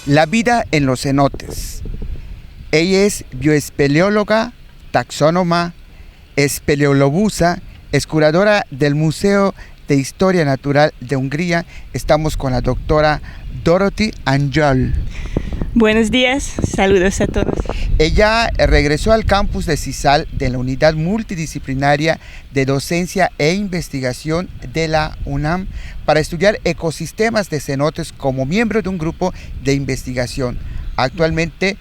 La vida en los cenotes. Ella es bioespeleóloga, taxónoma, espeleolobusa, es curadora del Museo de Historia Natural de Hungría. Estamos con la doctora Dorothy Angyal. Buenos días, saludos a todos. Ella regresó al campus de CISAL de la Unidad Multidisciplinaria de Docencia e Investigación de la UNAM para estudiar ecosistemas de cenotes como miembro de un grupo de investigación. Actualmente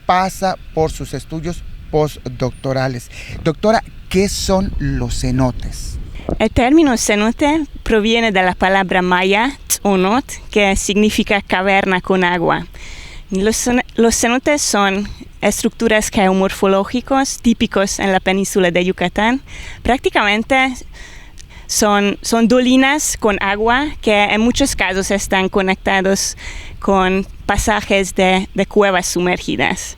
pasa por sus estudios postdoctorales. Doctora, ¿qué son los cenotes? El término cenote proviene de la palabra maya, tzonot, que significa caverna con agua. Los cenotes son estructuras geomorfológicas típicos en la península de Yucatán. Prácticamente son dolinas con agua que en muchos casos están conectados con pasajes de cuevas sumergidas.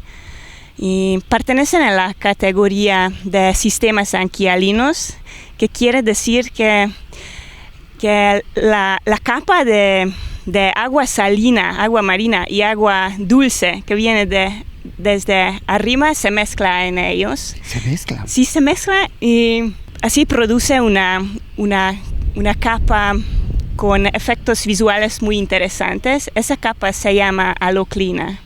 Y pertenecen a la categoría de sistemas anquialinos, que quiere decir que la capa de agua salina, agua marina y agua dulce que viene desde arriba se mezcla en ellos. ¿Se mezcla? Sí, se mezcla y así produce una capa con efectos visuales muy interesantes. Esa capa se llama haloclina.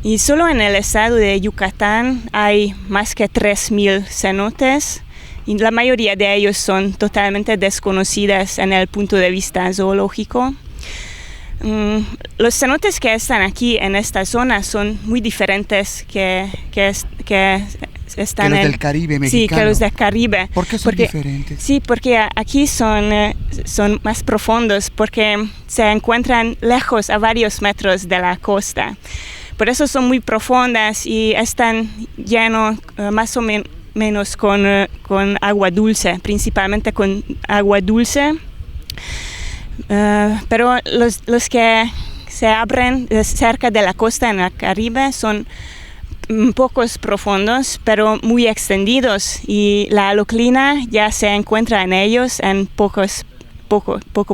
Y solo en el estado de Yucatán hay más que 3,000 cenotes. Y la mayoría de ellos son totalmente desconocidas en el punto de vista zoológico. Los cenotes que están aquí en esta zona son muy diferentes que están que los del Caribe mexicano. Sí, que los del Caribe. ¿Por qué son diferentes? Sí, porque aquí son más profundos, porque se encuentran lejos, a varios metros de la costa. Por eso son muy profundas y están llenos más o menos con agua dulce, principalmente con agua dulce. Pero los que se abren cerca de la costa en el Caribe son pocos profundos, pero muy extendidos, y la haloclina ya se encuentra en ellos en poco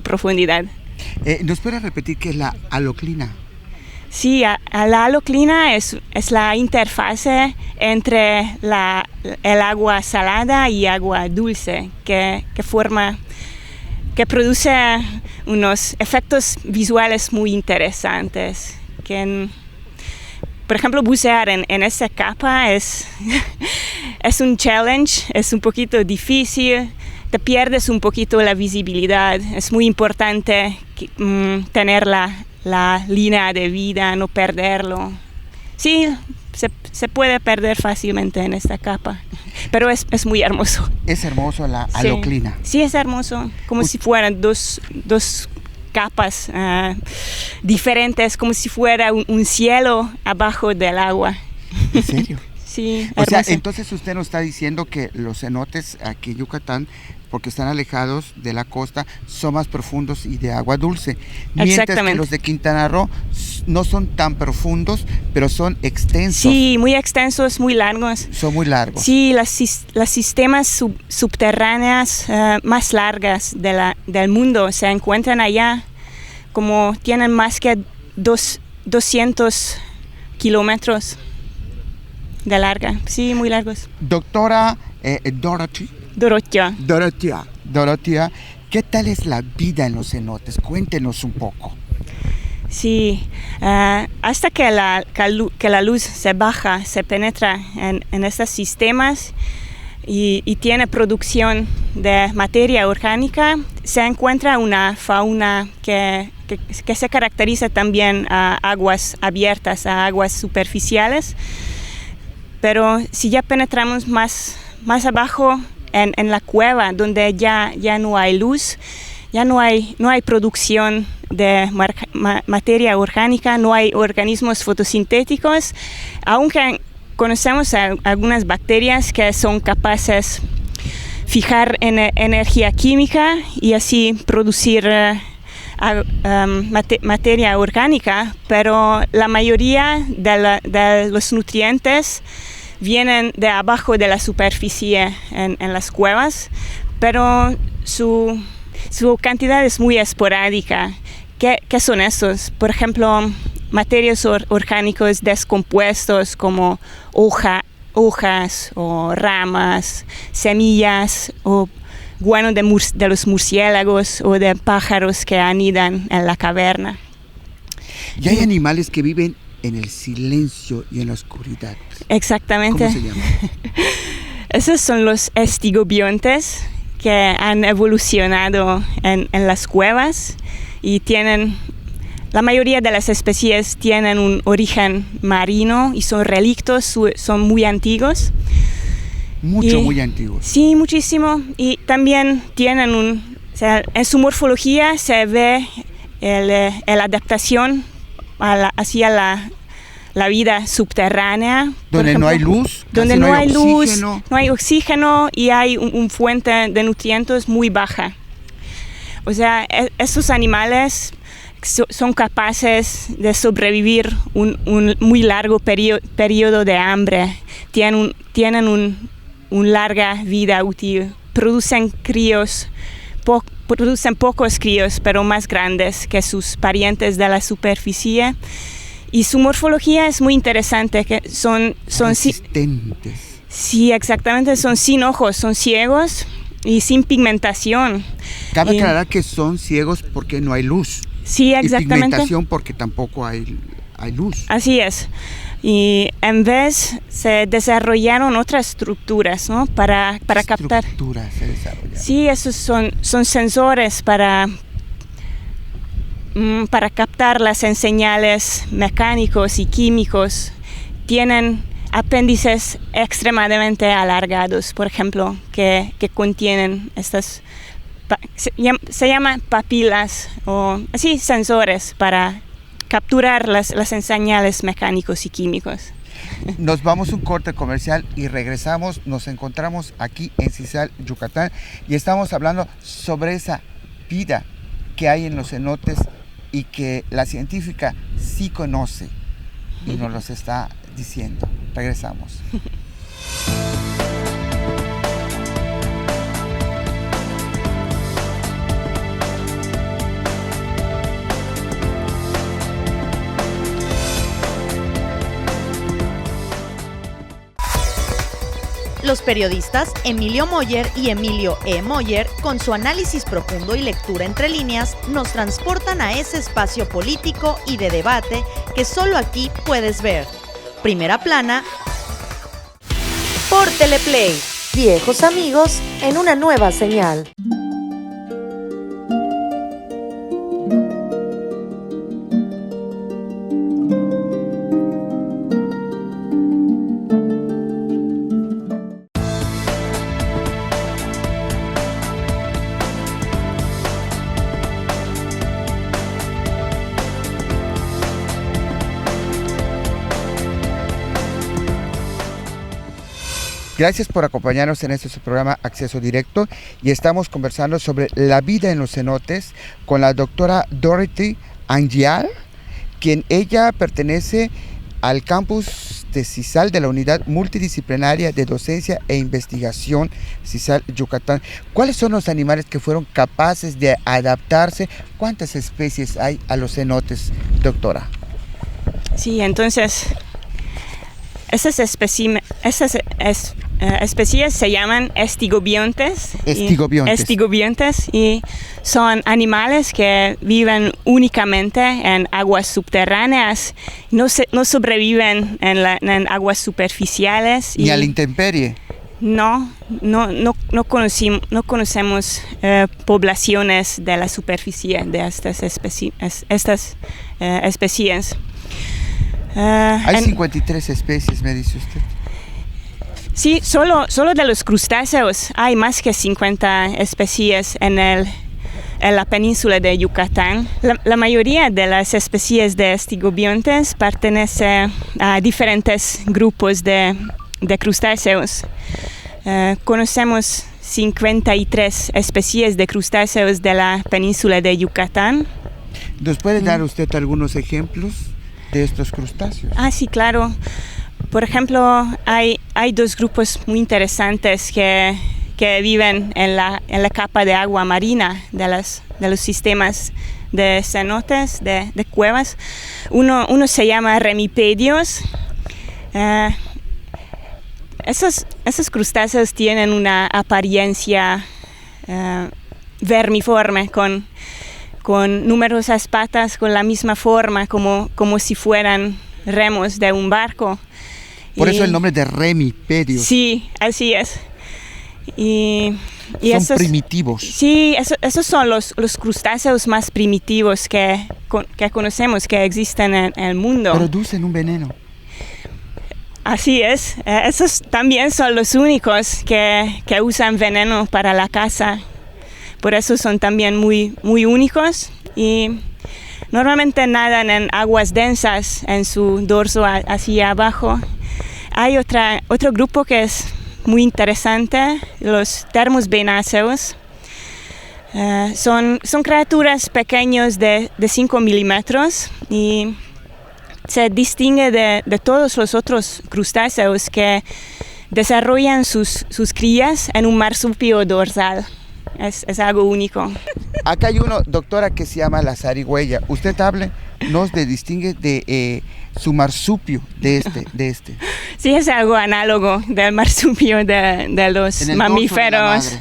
profundidad. ¿Nos puede repetir qué es la haloclina? Sí, la haloclina es la interfase entre el agua salada y agua dulce que produce unos efectos visuales muy interesantes. Por ejemplo, bucear en esa capa es un challenge, es un poquito difícil, te pierdes un poquito la visibilidad. Es muy importante tener la línea de vida, no perderlo. Sí, se puede perder fácilmente en esta capa, pero es muy hermoso. Es hermoso la haloclina. Sí, es hermoso, como si fueran dos capas diferentes, como si fuera un cielo abajo del agua. ¿En serio? Sí, o hermoso. sea, entonces usted nos está diciendo que los cenotes aquí en Yucatán, porque están alejados de la costa, son más profundos y de agua dulce. Mientras que los de Quintana Roo no son tan profundos, pero son extensos. Sí, muy extensos, muy largos. Son muy largos. Sí, las sistemas subterráneas más largas del mundo se encuentran allá, como tienen más que 200 kilómetros de larga. Sí, muy largos. Doctora Dorothy, ¿qué tal es la vida en los cenotes? Cuéntenos un poco. Sí, hasta que la luz se baja, se penetra en estos sistemas y tiene producción de materia orgánica, se encuentra una fauna que se caracteriza también a aguas abiertas, a aguas superficiales. Pero si ya penetramos más abajo en la cueva, donde ya no hay luz, ya no hay producción de materia orgánica, no hay organismos fotosintéticos, aunque conocemos algunas bacterias que son capaces de fijar energía química y así producir materia orgánica, pero la mayoría de los nutrientes vienen de abajo de la superficie en las cuevas, pero su cantidad es muy esporádica. ¿Qué son esos? Por ejemplo, materiales orgánicos descompuestos como hojas o ramas, semillas o guano de los murciélagos o de pájaros que anidan en la caverna. Y hay animales que viven en el silencio y en la oscuridad. Exactamente. ¿Cómo se llaman? Esos son los estigobiontes que han evolucionado en las cuevas y la mayoría de las especies tienen un origen marino y son relictos, son muy antiguos. Muy antiguos. Sí, muchísimo. Y también tienen en su morfología se ve la adaptación hacia la vida subterránea. Donde no hay luz. Donde no hay luz, no hay oxígeno y hay una fuente de nutrientes muy baja. O sea, estos animales son capaces de sobrevivir un muy largo periodo de hambre. Tienen una larga vida útil. Producen críos, producen pocos críos, pero más grandes que sus parientes de la superficie. Y su morfología es muy interesante, que son resistentes. Sí, exactamente, son sin ojos, son ciegos y sin pigmentación. Cabe aclarar que son ciegos porque no hay luz. Sí, exactamente. Y pigmentación porque tampoco hay luz. Así es. Y en vez se desarrollaron otras estructuras, ¿no? para captar. Estructuras se desarrollaron. Sí, esos son sensores para captar las señales mecánicos y químicos. Tienen apéndices extremadamente alargados, por ejemplo, que contienen estas, se llama papilas o así sensores para capturar las señales mecánicos y químicos. Nos vamos a un corte comercial y regresamos. Nos encontramos aquí en Cizal, Yucatán, y estamos hablando sobre esa vida que hay en los cenotes y que la científica sí conoce y nos los está diciendo. Regresamos. Los periodistas Emilio Moller y Emilio E. Moller, con su análisis profundo y lectura entre líneas, nos transportan a ese espacio político y de debate que solo aquí puedes ver. Primera plana por Teleplay. Viejos amigos en una nueva señal. Gracias por acompañarnos en este programa Acceso Directo, y estamos conversando sobre la vida en los cenotes con la doctora Dorothy Angial, quien ella pertenece al campus de Cizal de la Unidad Multidisciplinaria de Docencia e Investigación Cizal, Yucatán. ¿Cuáles son los animales que fueron capaces de adaptarse? ¿Cuántas especies hay a los cenotes, doctora? Sí, entonces esas especies se llaman estigobiontes. Estigobiontes, y son animales que viven únicamente en aguas subterráneas, no sobreviven en aguas superficiales. ¿Ni a la intemperie? No conocemos poblaciones de la superficie de estas especies. Hay 53 especies, me dice usted. Sí, solo de los crustáceos hay más que 50 especies en la península de Yucatán. La mayoría de las especies de estigobiontes pertenecen a diferentes grupos de crustáceos. Conocemos 53 especies de crustáceos de la península de Yucatán. ¿Nos puede dar usted algunos ejemplos de estos crustáceos? Sí, claro. Por ejemplo, hay dos grupos muy interesantes que viven en la capa de agua marina de los sistemas de cenotes, de cuevas. Uno se llama remipedios. Esos crustáceos tienen una apariencia vermiforme, con numerosas patas, con la misma forma, como si fueran remos de un barco. Por eso el nombre de remipedios. Sí, así es. Son primitivos. Sí, esos son los crustáceos más primitivos que conocemos, que existen en el mundo. Producen un veneno. Así es. Esos también son los únicos que usan veneno para la caza. Por eso son también muy, muy únicos. Y normalmente nadan en aguas densas, en su dorso hacia abajo. Hay otro grupo que es muy interesante, los termosvenáceos. Son criaturas pequeñas de 5 milímetros y se distingue de todos los otros crustáceos que desarrollan sus crías en un marsupio dorsal. Es algo único. Acá hay uno, doctora, que se llama la zarigüeya. Usted nos distingue de su marsupio de este. Sí, es algo análogo del marsupio de los mamíferos.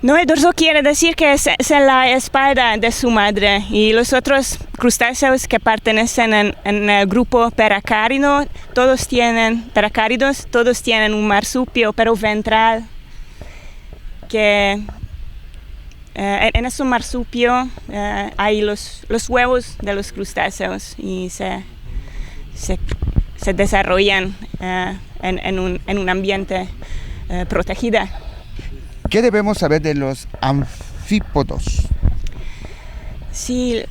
No, el dorso quiere decir que es la espalda de su madre, y los otros crustáceos que pertenecen en el grupo peracárido, todos tienen un marsupio, pero ventral, que en ese marsupio hay los huevos de los crustáceos y se desarrollan en un ambiente protegido. ¿Qué debemos saber de los anfípodos? Sí,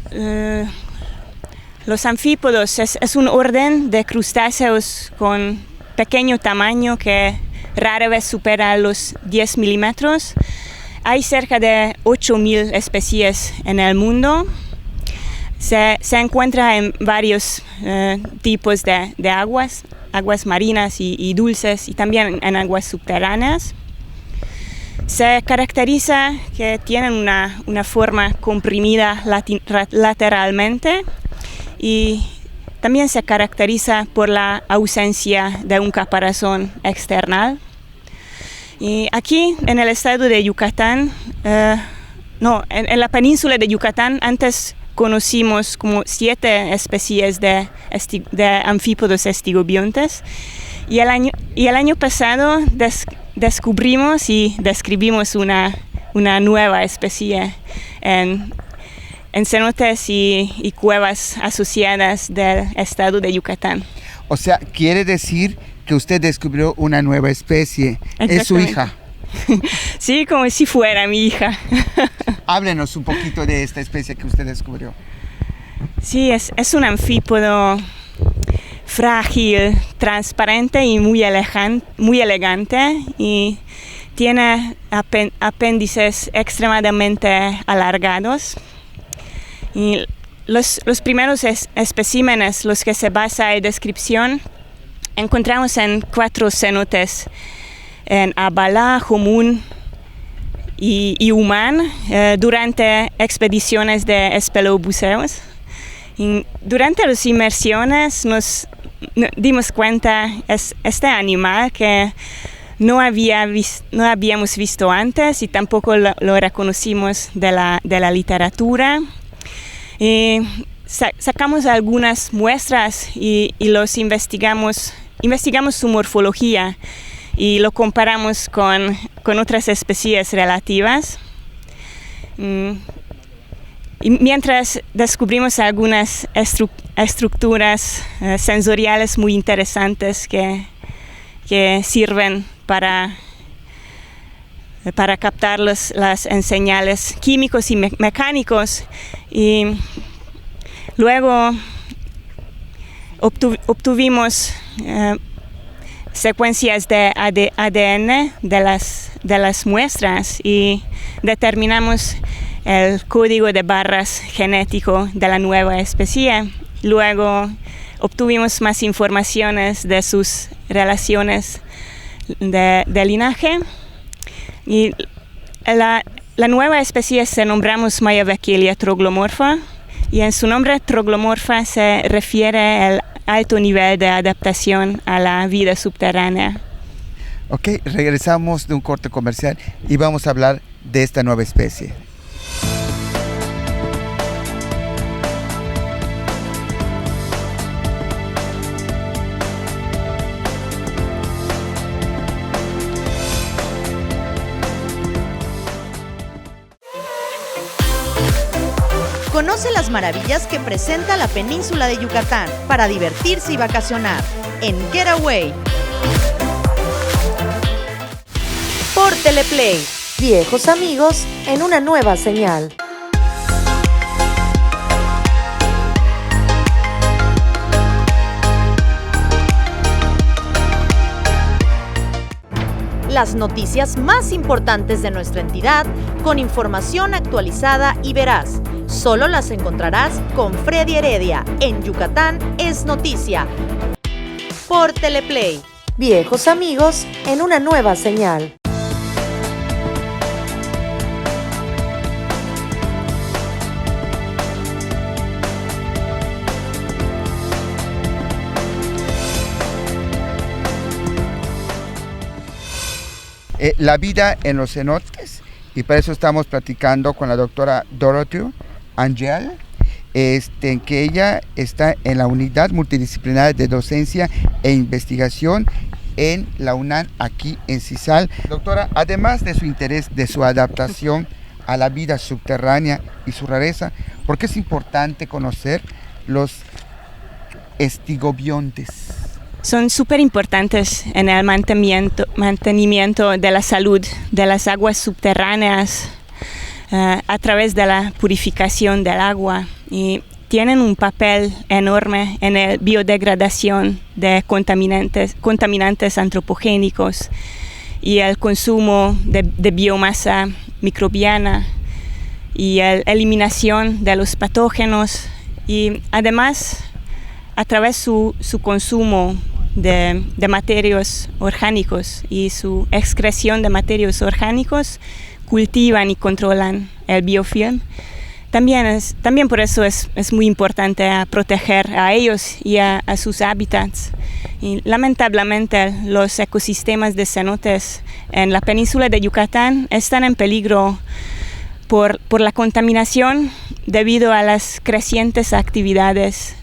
los anfípodos es un orden de crustáceos con pequeño tamaño que rara vez supera los 10 milímetros. Hay cerca de 8.000 especies en el mundo. Se encuentra en varios tipos de aguas marinas y dulces, y también en aguas subterráneas. Se caracteriza que tienen una forma comprimida lateralmente, y también se caracteriza por la ausencia de un caparazón external. Y aquí en el estado de Yucatán, en la península de Yucatán, antes conocimos como 7 especies de anfípodos estigobiontes, y el año pasado descubrimos y describimos una nueva especie en cenotes y cuevas asociadas del estado de Yucatán. O sea, quiere decir que usted descubrió una nueva especie. ¿Es su hija? Sí, como si fuera mi hija. Háblenos un poquito de esta especie que usted descubrió. Sí, es un anfípodo frágil, transparente y muy elegante, y tiene apéndices extremadamente alargados. Y los primeros especímenes, los que se basa en descripción, encontramos en 4 cenotes, en Abalá, Jomún y Humán, durante expediciones de espelobuceos. Y durante las inmersiones nos dimos cuenta este animal que no habíamos visto antes, y tampoco lo reconocimos de la literatura. Y sacamos algunas muestras y los investigamos su morfología y lo comparamos con otras especies relativas. Y mientras descubrimos algunas estructuras sensoriales muy interesantes que sirven para captar las señales químicos y mecánicos, y luego obtuvimos secuencias de ADN de las muestras y determinamos el código de barras genético de la nueva especie. Luego obtuvimos más informaciones de sus relaciones de linaje, y La nueva especie se nombramos Mayabequelia troglomorpha y en su nombre troglomorpha se refiere al alto nivel de adaptación a la vida subterránea. Ok, regresamos de un corte comercial y vamos a hablar de esta nueva especie. Conoce las maravillas que presenta la península de Yucatán para divertirse y vacacionar en Getaway por Teleplay. Viejos amigos en una nueva señal. Las noticias más importantes de nuestra entidad con información actualizada y veraz. Solo las encontrarás con Freddy Heredia en Yucatán es Noticia por Teleplay. Viejos amigos en una nueva señal. La vida en los cenotes, y para eso estamos platicando con la doctora Dorothy Angel, que ella está en la unidad multidisciplinaria de docencia e investigación en la UNAM, aquí en CISAL. Doctora, además de su interés, de su adaptación a la vida subterránea y su rareza, ¿por qué es importante conocer los estigobiontes? Son súper importantes en el mantenimiento de la salud de las aguas subterráneas a través de la purificación del agua y tienen un papel enorme en la biodegradación de contaminantes antropogénicos y el consumo de biomasa microbiana y la eliminación de los patógenos y además a través de su consumo de materiales orgánicos y su excreción de materiales orgánicos cultivan y controlan el biofilm. También por eso es muy importante proteger a ellos y a sus hábitats. Y lamentablemente los ecosistemas de cenotes en la península de Yucatán están en peligro por la contaminación debido a las crecientes actividades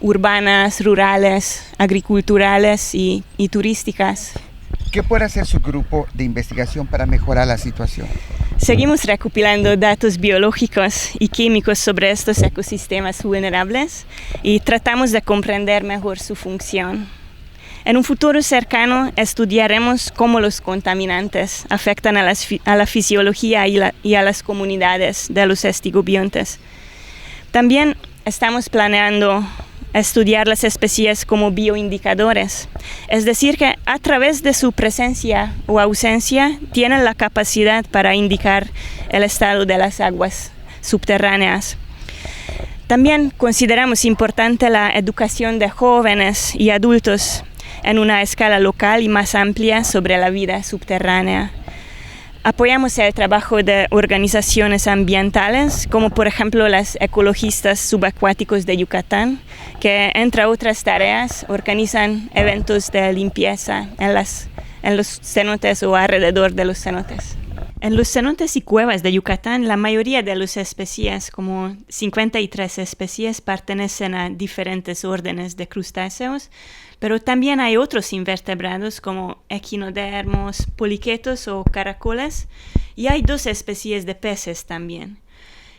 urbanas, rurales, agriculturales y turísticas. ¿Qué puede hacer su grupo de investigación para mejorar la situación? Seguimos recopilando datos biológicos y químicos sobre estos ecosistemas vulnerables y tratamos de comprender mejor su función. En un futuro cercano estudiaremos cómo los contaminantes afectan a la fisiología y a las comunidades de los estigobiontes. También estamos planeando estudiar las especies como bioindicadores, es decir, que a través de su presencia o ausencia tienen la capacidad para indicar el estado de las aguas subterráneas. También consideramos importante la educación de jóvenes y adultos en una escala local y más amplia sobre la vida subterránea. Apoyamos el trabajo de organizaciones ambientales, como por ejemplo las ecologistas subacuáticos de Yucatán, que entre otras tareas organizan eventos de limpieza en los cenotes o alrededor de los cenotes. En los cenotes y cuevas de Yucatán, la mayoría de las especies, como 53 especies, pertenecen a diferentes órdenes de crustáceos, pero también hay otros invertebrados como equinodermos, poliquetos o caracoles, y hay 2 especies de peces también.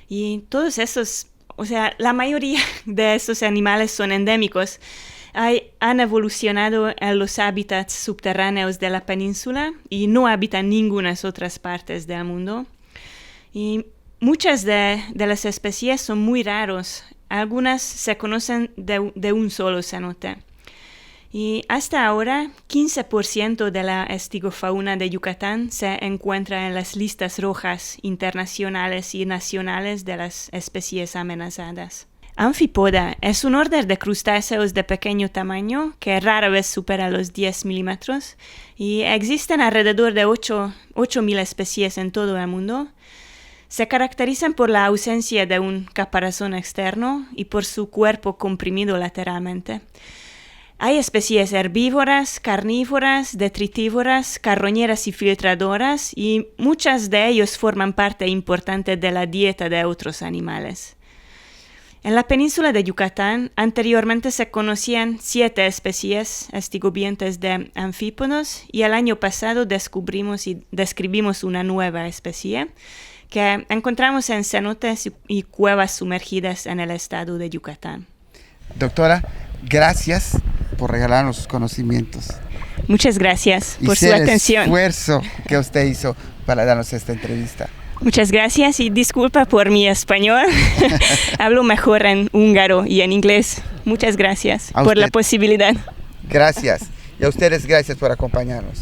Y todos esos, la mayoría de estos animales son endémicos. Han evolucionado en los hábitats subterráneos de la península y no habitan ninguna otras partes del mundo. Y muchas de las especies son muy raros. Algunas se conocen de un solo cenote. Y hasta ahora, 15% de la estigofauna de Yucatán se encuentra en las listas rojas internacionales y nacionales de las especies amenazadas. Anfipoda es un orden de crustáceos de pequeño tamaño que rara vez supera los 10 milímetros y existen alrededor de 8.000 especies en todo el mundo. Se caracterizan por la ausencia de un caparazón externo y por su cuerpo comprimido lateralmente. Hay especies herbívoras, carnívoras, detritívoras, carroñeras y filtradoras, y muchas de ellas forman parte importante de la dieta de otros animales. En la península de Yucatán, anteriormente se conocían 7 especies estigobientes de anfípodos, y el año pasado descubrimos y describimos una nueva especie que encontramos en cenotes y cuevas sumergidas en el estado de Yucatán. Doctora, gracias por regalarnos sus conocimientos. Muchas gracias por su el atención. Esfuerzo que usted hizo para darnos esta entrevista. Muchas gracias y disculpa por mi español. Hablo mejor en húngaro y en inglés. Muchas gracias por la posibilidad. Gracias. Y a ustedes gracias por acompañarnos.